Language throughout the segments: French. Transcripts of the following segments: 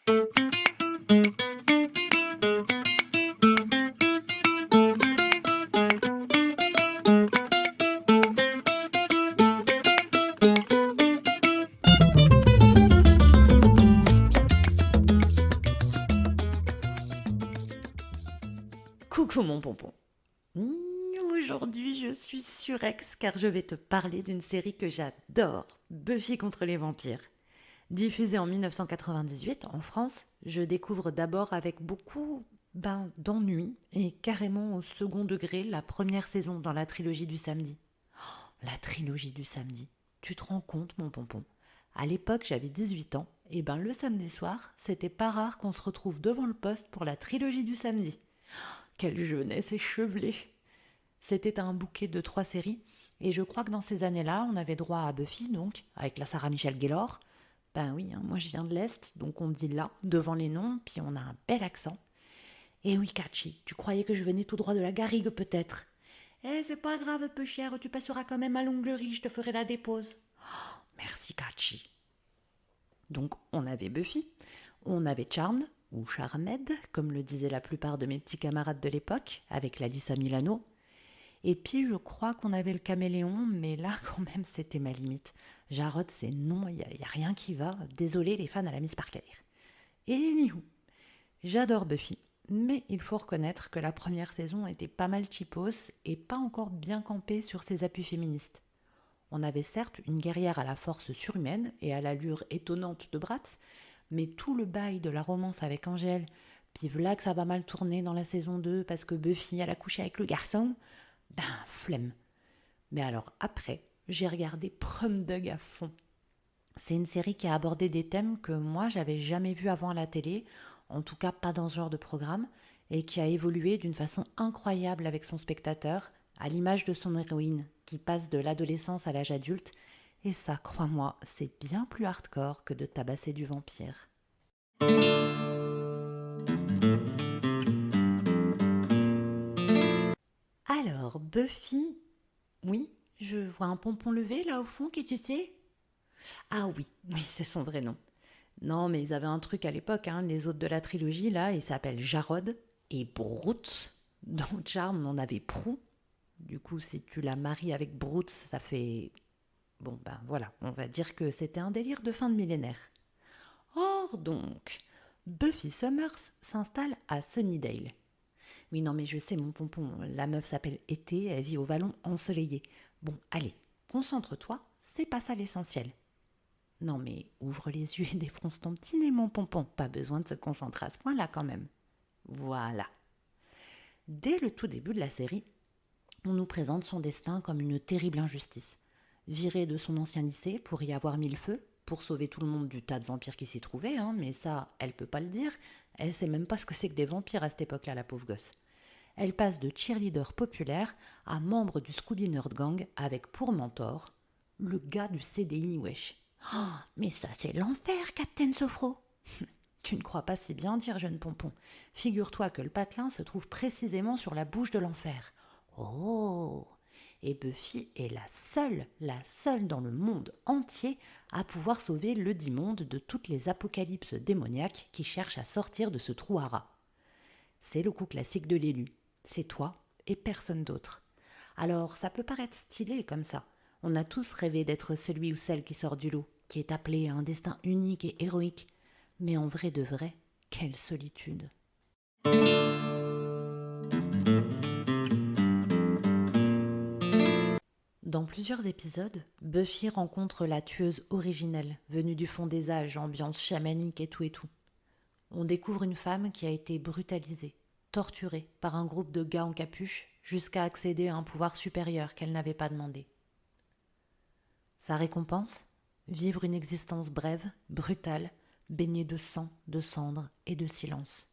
Coucou mon pompon. Aujourd'hui je suis surex car je vais te parler d'une série que j'adore, Buffy contre les vampires. Diffusée en 1998 en France, je découvre d'abord avec beaucoup d'ennui et carrément au second degré la première saison dans la trilogie du samedi. La trilogie du samedi, tu te rends compte mon pompon? À l'époque j'avais 18 ans et le samedi soir c'était pas rare qu'on se retrouve devant le poste pour la trilogie du samedi. Quelle jeunesse échevelée! C'était un bouquet de 3 séries, et je crois que dans ces années-là, on avait droit à Buffy, donc, avec la Sarah Michelle Gellar. Ben oui, hein, moi je viens de l'Est, donc on dit là, devant les noms, puis on a un bel accent. Et oui, Kachi, tu croyais que je venais tout droit de la Garrigue, peut-être? Eh, c'est pas grave, peu cher, tu passeras quand même à l'onglerie, je te ferai la dépose. Merci, Kachi. Donc, on avait Buffy, on avait Charmed, ou Charmed, comme le disaient la plupart de mes petits camarades de l'époque, avec la Lisa Milano. Et puis, je crois qu'on avait le caméléon, mais là, quand même, c'était ma limite. Jarod, c'est non, il n'y a rien qui va. Désolé les fans à la Miss Parker. Et anywho, j'adore Buffy, mais il faut reconnaître que la première saison était pas mal cheapos et pas encore bien campée sur ses appuis féministes. On avait certes une guerrière à la force surhumaine et à l'allure étonnante de Bratz, mais tout le bail de la romance avec Angèle, puis voilà que ça va mal tourner dans la saison 2 parce que Buffy elle a couché avec le garçon, flemme. Mais alors après, j'ai regardé Prom Dog à fond. C'est une série qui a abordé des thèmes que moi j'avais jamais vus avant à la télé, en tout cas pas dans ce genre de programme, et qui a évolué d'une façon incroyable avec son spectateur, à l'image de son héroïne, qui passe de l'adolescence à l'âge adulte, et ça, crois-moi, c'est bien plus hardcore que de tabasser du vampire. Alors, Buffy, oui, je vois un pompon levé là au fond, qui tu sais? Ah oui, oui, c'est son vrai nom. Non, mais ils avaient un truc à l'époque, hein, les autres de la trilogie, là, ils s'appellent Jarod et Broots. Dans Charm, on avait Prou. Du coup, si tu la maries avec Broots, ça fait... Bon, voilà, on va dire que c'était un délire de fin de millénaire. Or donc, Buffy Summers s'installe à Sunnydale. Oui, non, mais je sais, mon pompon, la meuf s'appelle Été, elle vit au vallon ensoleillé. Bon, allez, concentre-toi, c'est pas ça l'essentiel. Non mais ouvre les yeux et défonce ton petit nez, mon pompon. Pas besoin de se concentrer à ce point-là quand même. Voilà. Dès le tout début de la série, on nous présente son destin comme une terrible injustice. Virée de son ancien lycée pour y avoir mis le feu, pour sauver tout le monde du tas de vampires qui s'y trouvaient, hein, mais ça, elle peut pas le dire. Elle sait même pas ce que c'est que des vampires à cette époque-là, la pauvre gosse. Elle passe de cheerleader populaire à membre du Scooby Nerd Gang avec pour mentor le gars du CDI, wesh. Oh, mais ça, c'est l'enfer, Captain Sophro. Tu ne crois pas si bien dire, jeune pompon. Figure-toi que le patelin se trouve précisément sur la bouche de l'enfer. Oh! Et Buffy est la seule dans le monde entier à pouvoir sauver le dit monde de toutes les apocalypses démoniaques qui cherchent à sortir de ce trou à rats. C'est le coup classique de l'élu. C'est toi et personne d'autre. Alors, ça peut paraître stylé comme ça. On a tous rêvé d'être celui ou celle qui sort du lot, qui est appelé à un destin unique et héroïque. Mais en vrai de vrai, quelle solitude. Dans plusieurs épisodes, Buffy rencontre la tueuse originelle, venue du fond des âges, ambiance chamanique et tout et tout. On découvre une femme qui a été brutalisée, torturée par un groupe de gars en capuche jusqu'à accéder à un pouvoir supérieur qu'elle n'avait pas demandé. Sa récompense? Vivre une existence brève, brutale, baignée de sang, de cendres et de silence.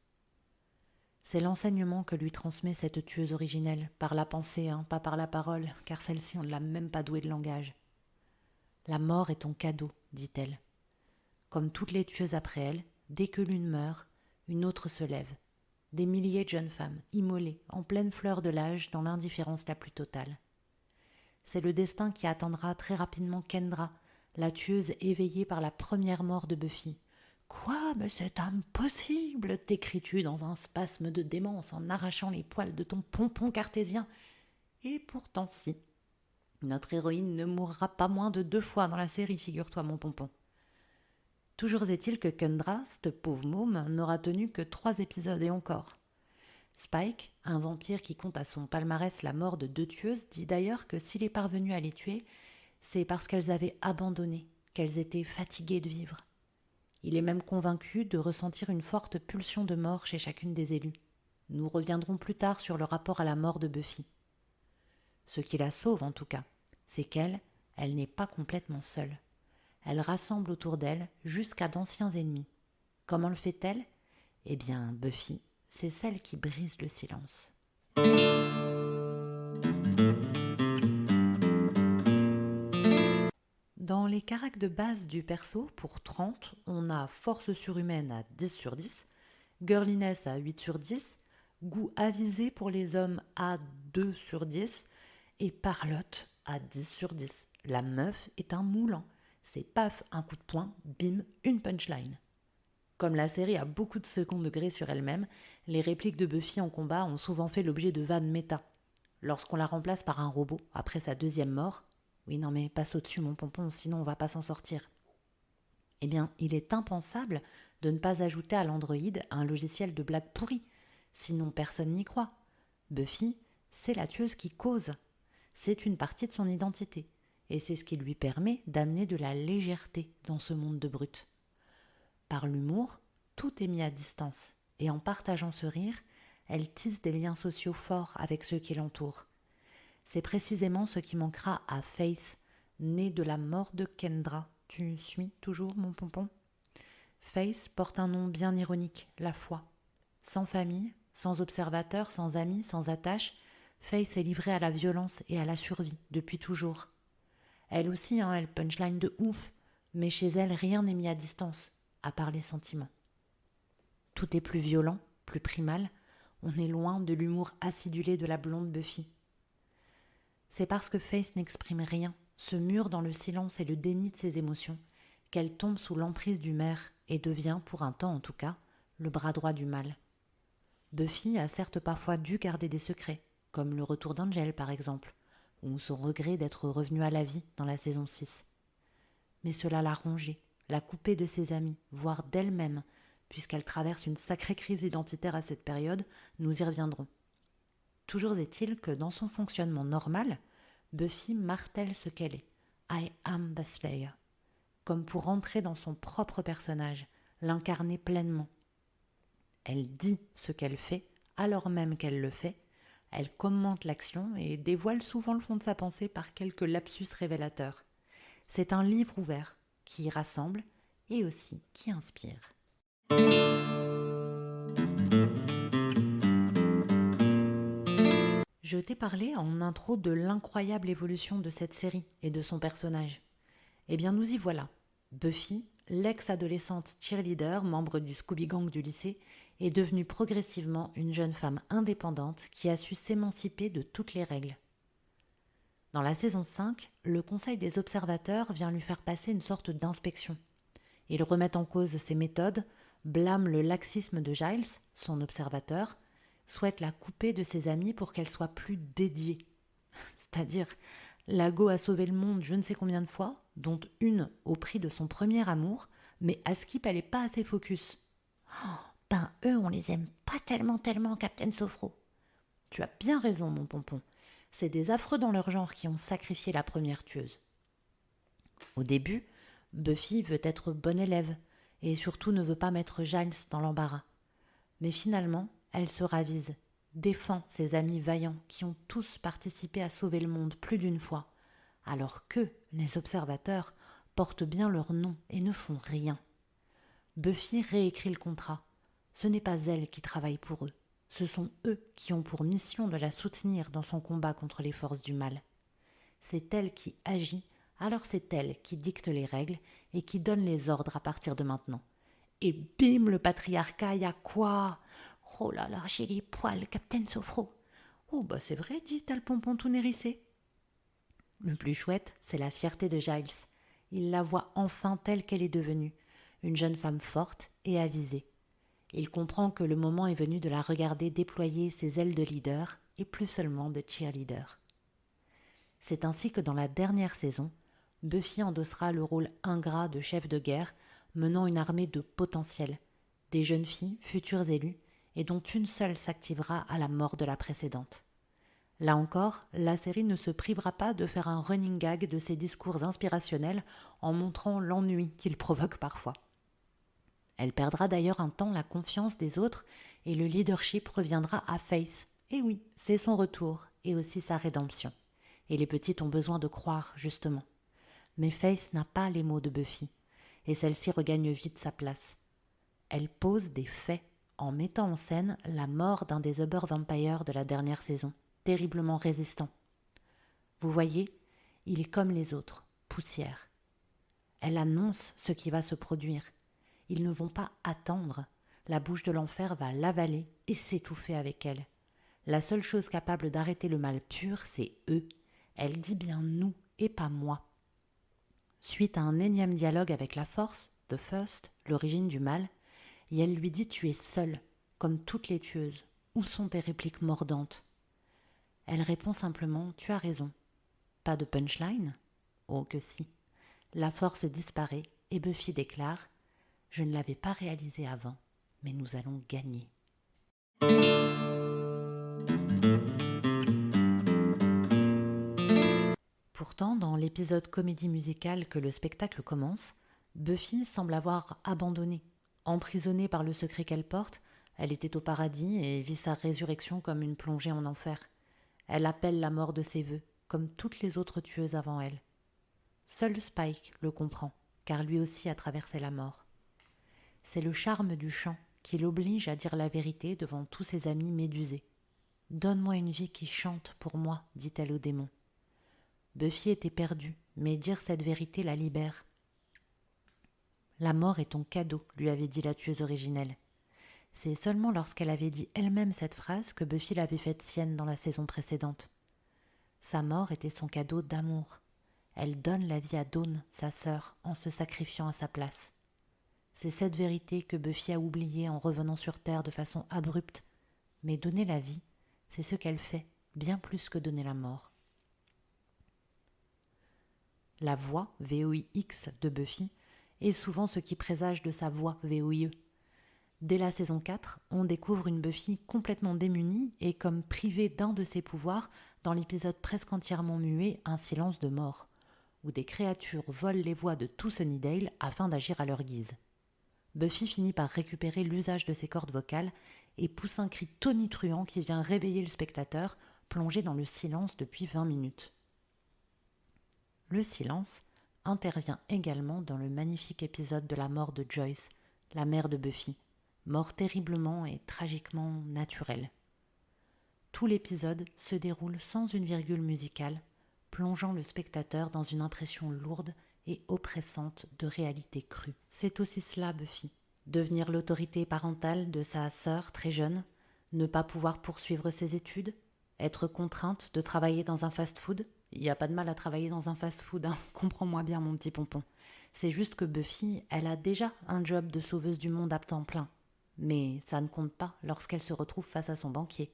C'est l'enseignement que lui transmet cette tueuse originelle, par la pensée, pas par la parole, car celle-ci on ne l'a même pas douée de langage. La mort est ton cadeau, dit-elle. Comme toutes les tueuses après elle, dès que l'une meurt, une autre se lève. Des milliers de jeunes femmes, immolées, en pleine fleur de l'âge, dans l'indifférence la plus totale. C'est le destin qui attendra très rapidement Kendra, la tueuse éveillée par la première mort de Buffy, Quoi, mais c'est impossible, t'écries-tu dans un spasme de démence en arrachant les poils de ton pompon cartésien. Et pourtant si. Notre héroïne ne mourra pas moins de 2 fois dans la série, figure-toi mon pompon. Toujours est-il que Kendra, cette pauvre môme, n'aura tenu que 3 épisodes et encore. Spike, un vampire qui compte à son palmarès la mort de 2 tueuses, dit d'ailleurs que s'il est parvenu à les tuer, c'est parce qu'elles avaient abandonné, qu'elles étaient fatiguées de vivre. Il est même convaincu de ressentir une forte pulsion de mort chez chacune des élues. Nous reviendrons plus tard sur le rapport à la mort de Buffy. Ce qui la sauve en tout cas, c'est qu'elle n'est pas complètement seule. Elle rassemble autour d'elle jusqu'à d'anciens ennemis. Comment le fait-elle ? Eh bien, Buffy, c'est celle qui brise le silence. Dans les caracs de base du perso, pour 30, on a force surhumaine à 10 sur 10, girliness à 8 sur 10, goût avisé pour les hommes à 2 sur 10 et parlotte à 10 sur 10. La meuf est un moulant. C'est paf, un coup de poing, bim, une punchline. Comme la série a beaucoup de second degré sur elle-même, les répliques de Buffy en combat ont souvent fait l'objet de vannes méta. Lorsqu'on la remplace par un robot après sa 2e mort, oui non mais passe au-dessus mon pompon, sinon on va pas s'en sortir. Eh bien, il est impensable de ne pas ajouter à l'Android un logiciel de blague pourrie, sinon personne n'y croit. Buffy, c'est la tueuse qui cause. C'est une partie de son identité, et c'est ce qui lui permet d'amener de la légèreté dans ce monde de brutes. Par l'humour, tout est mis à distance, et en partageant ce rire, elle tisse des liens sociaux forts avec ceux qui l'entourent. C'est précisément ce qui manquera à Faith, née de la mort de Kendra. Tu suis toujours, mon pompon ? Faith porte un nom bien ironique, la foi. Sans famille, sans observateur, sans amis, sans attache, Faith est livrée à la violence et à la survie depuis toujours. Elle aussi, elle punchline de ouf, mais chez elle, rien n'est mis à distance, à part les sentiments. Tout est plus violent, plus primal, on est loin de l'humour acidulé de la blonde Buffy. C'est parce que Faith n'exprime rien, se mure dans le silence et le déni de ses émotions, qu'elle tombe sous l'emprise du maire et devient, pour un temps en tout cas, le bras droit du mal. Buffy a certes parfois dû garder des secrets, comme le retour d'Angel par exemple, ou son regret d'être revenu à la vie dans la saison 6. Mais cela l'a rongée, l'a coupée de ses amis, voire d'elle-même, puisqu'elle traverse une sacrée crise identitaire à cette période, nous y reviendrons. Toujours est-il que dans son fonctionnement normal, Buffy martèle ce qu'elle est. I am the Slayer. Comme pour rentrer dans son propre personnage, l'incarner pleinement. Elle dit ce qu'elle fait, alors même qu'elle le fait. Elle commente l'action et dévoile souvent le fond de sa pensée par quelques lapsus révélateurs. C'est un livre ouvert qui rassemble et aussi qui inspire. Je t'ai parlé en intro de l'incroyable évolution de cette série et de son personnage. Eh bien nous y voilà. Buffy, l'ex-adolescente cheerleader, membre du Scooby Gang du lycée, est devenue progressivement une jeune femme indépendante qui a su s'émanciper de toutes les règles. Dans la saison 5, le Conseil des observateurs vient lui faire passer une sorte d'inspection. Ils remettent en cause ses méthodes, blâment le laxisme de Giles, son observateur, souhaitent la couper de ses amis pour qu'elle soit plus dédiée. C'est-à-dire, Lago a sauvé le monde je ne sais combien de fois, dont une au prix de son premier amour, mais à Skip elle n'est pas assez focus. Eux on les aime pas tellement, Captain Sophro. Tu as bien raison mon pompon, c'est des affreux dans leur genre qui ont sacrifié la première tueuse. Au début, Buffy veut être bonne élève, et surtout ne veut pas mettre Giles dans l'embarras. Mais finalement, elle se ravise, défend ses amis vaillants qui ont tous participé à sauver le monde plus d'une fois, alors que les observateurs portent bien leur nom et ne font rien. Buffy réécrit le contrat. Ce n'est pas elle qui travaille pour eux, ce sont eux qui ont pour mission de la soutenir dans son combat contre les forces du mal. C'est elle qui agit, alors c'est elle qui dicte les règles et qui donne les ordres à partir de maintenant. Et bim, le patriarcat, y a quoi ? Oh là là, j'ai les poils, Captain Sophro. Oh bah c'est vrai, dit, t'as le pompon tout hérissé. Le plus chouette, c'est la fierté de Giles. Il la voit enfin telle qu'elle est devenue. une jeune femme forte et avisée. Il comprend que le moment est venu de la regarder déployer ses ailes de leader et plus seulement de cheerleader. C'est ainsi que dans la dernière saison, Buffy endossera le rôle ingrat de chef de guerre, menant une armée de potentiels, des jeunes filles, futures élues, et dont une seule s'activera à la mort de la précédente. Là encore, la série ne se privera pas de faire un running gag de ses discours inspirationnels en montrant l'ennui qu'il provoque parfois. Elle perdra d'ailleurs un temps la confiance des autres et le leadership reviendra à Faith. Et oui, c'est son retour et aussi sa rédemption. Et les petites ont besoin de croire, justement. Mais Faith n'a pas les mots de Buffy, et celle-ci regagne vite sa place. Elle pose des faits en mettant en scène la mort d'un des Uber Vampires de la dernière saison, terriblement résistant. Vous voyez, il est comme les autres, poussière. Elle annonce ce qui va se produire. Ils ne vont pas attendre. La bouche de l'enfer va l'avaler et s'étouffer avec elle. La seule chose capable d'arrêter le mal pur, c'est eux. Elle dit bien nous et pas moi. Suite à un énième dialogue avec la force, The First, l'origine du mal, et elle lui dit « Tu es seule, comme toutes les tueuses. Où sont tes répliques mordantes ?» Elle répond simplement « Tu as raison. » Pas de punchline ? Oh que si. La force disparaît et Buffy déclare « Je ne l'avais pas réalisé avant, mais nous allons gagner. » Pourtant, dans l'épisode comédie musicale que le spectacle commence, Buffy semble avoir abandonné. Emprisonnée par le secret qu'elle porte, elle était au paradis et vit sa résurrection comme une plongée en enfer. Elle appelle la mort de ses vœux, comme toutes les autres tueuses avant elle. Seul Spike le comprend, car lui aussi a traversé la mort. C'est le charme du chant qui l'oblige à dire la vérité devant tous ses amis médusés. « Donne-moi une vie qui chante pour moi, dit-elle au démon. » Buffy était perdue, mais dire cette vérité la libère. « La mort est ton cadeau, lui avait dit la tueuse originelle. » C'est seulement lorsqu'elle avait dit elle-même cette phrase que Buffy l'avait faite sienne dans la saison précédente. Sa mort était son cadeau d'amour. Elle donne la vie à Dawn, sa sœur, en se sacrifiant à sa place. C'est cette vérité que Buffy a oubliée en revenant sur Terre de façon abrupte. Mais donner la vie, c'est ce qu'elle fait, bien plus que donner la mort. La voix VOIX de Buffy est souvent ce qui présage de sa voix VOIE. Dès la saison 4, on découvre une Buffy complètement démunie et comme privée d'un de ses pouvoirs dans l'épisode presque entièrement muet Un silence de mort, où des créatures volent les voix de tout Sunnydale afin d'agir à leur guise. Buffy finit par récupérer l'usage de ses cordes vocales et pousse un cri tonitruant qui vient réveiller le spectateur, plongé dans le silence depuis 20 minutes. Le silence intervient également dans le magnifique épisode de la mort de Joyce, la mère de Buffy, mort terriblement et tragiquement naturelle. Tout l'épisode se déroule sans une virgule musicale, plongeant le spectateur dans une impression lourde et oppressante de réalité crue. C'est aussi cela, Buffy. Devenir l'autorité parentale de sa sœur très jeune, ne pas pouvoir poursuivre ses études, être contrainte de travailler dans un fast-food. Il n'y a pas de mal à travailler dans un fast-food, hein. Comprends-moi bien, mon petit pompon. C'est juste que Buffy, elle a déjà un job de sauveuse du monde à temps plein. Mais ça ne compte pas lorsqu'elle se retrouve face à son banquier.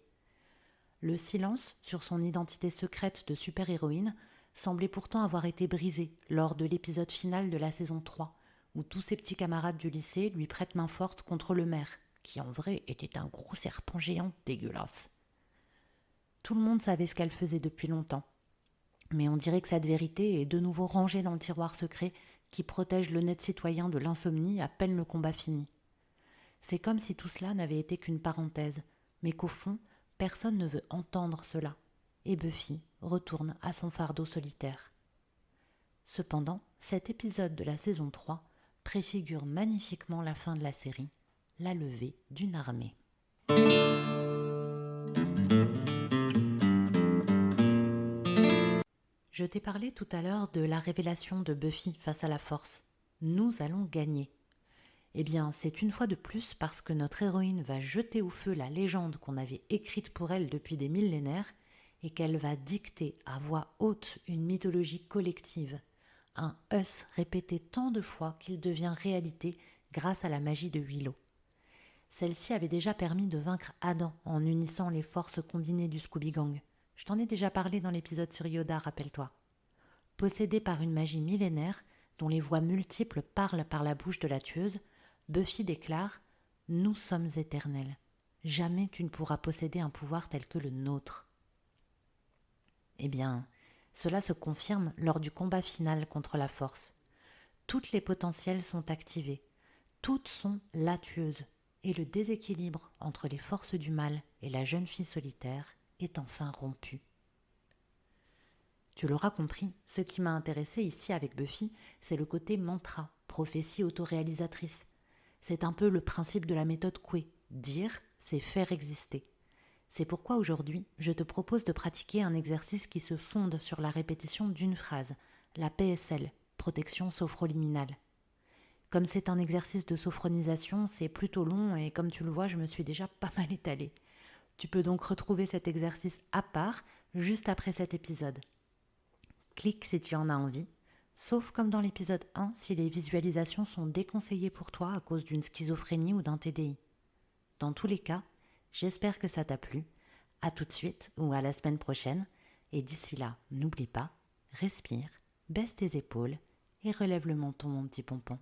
Le silence sur son identité secrète de super-héroïne semblait pourtant avoir été brisé lors de l'épisode final de la saison 3, où tous ses petits camarades du lycée lui prêtent main forte contre le maire, qui en vrai était un gros serpent géant dégueulasse. Tout le monde savait ce qu'elle faisait depuis longtemps, mais on dirait que cette vérité est de nouveau rangée dans le tiroir secret qui protège l'honnête citoyen de l'insomnie à peine le combat fini. C'est comme si tout cela n'avait été qu'une parenthèse, mais qu'au fond, personne ne veut entendre cela, et Buffy retourne à son fardeau solitaire. Cependant, cet épisode de la saison 3 préfigure magnifiquement la fin de la série, la levée d'une armée. Je t'ai parlé tout à l'heure de la révélation de Buffy face à la Force. Nous allons gagner. Eh bien, c'est une fois de plus parce que notre héroïne va jeter au feu la légende qu'on avait écrite pour elle depuis des millénaires et qu'elle va dicter à voix haute une mythologie collective, un « us » répété tant de fois qu'il devient réalité grâce à la magie de Willow. Celle-ci avait déjà permis de vaincre Adam en unissant les forces combinées du Scooby Gang. Je t'en ai déjà parlé dans l'épisode sur Yoda, rappelle-toi. Possédée par une magie millénaire, dont les voix multiples parlent par la bouche de la tueuse, Buffy déclare « Nous sommes éternels. Jamais tu ne pourras posséder un pouvoir tel que le nôtre. » Eh bien, cela se confirme lors du combat final contre la Force. Toutes les potentiels sont activés, toutes sont la tueuse, et le déséquilibre entre les forces du mal et la jeune fille solitaire est enfin rompu. Tu l'auras compris, ce qui m'a intéressé ici avec Buffy, c'est le côté mantra, prophétie autoréalisatrice. C'est un peu le principe de la méthode Coué. Dire, c'est faire exister. C'est pourquoi aujourd'hui, je te propose de pratiquer un exercice qui se fonde sur la répétition d'une phrase, la PSL, protection sophroliminale. Comme c'est un exercice de sophronisation, c'est plutôt long et comme tu le vois, je me suis déjà pas mal étalée. Tu peux donc retrouver cet exercice à part, juste après cet épisode. Clique si tu en as envie, sauf comme dans l'épisode 1 si les visualisations sont déconseillées pour toi à cause d'une schizophrénie ou d'un TDI. Dans tous les cas, j'espère que ça t'a plu. À tout de suite ou à la semaine prochaine. Et d'ici là, n'oublie pas, respire, baisse tes épaules et relève le menton mon petit pompon.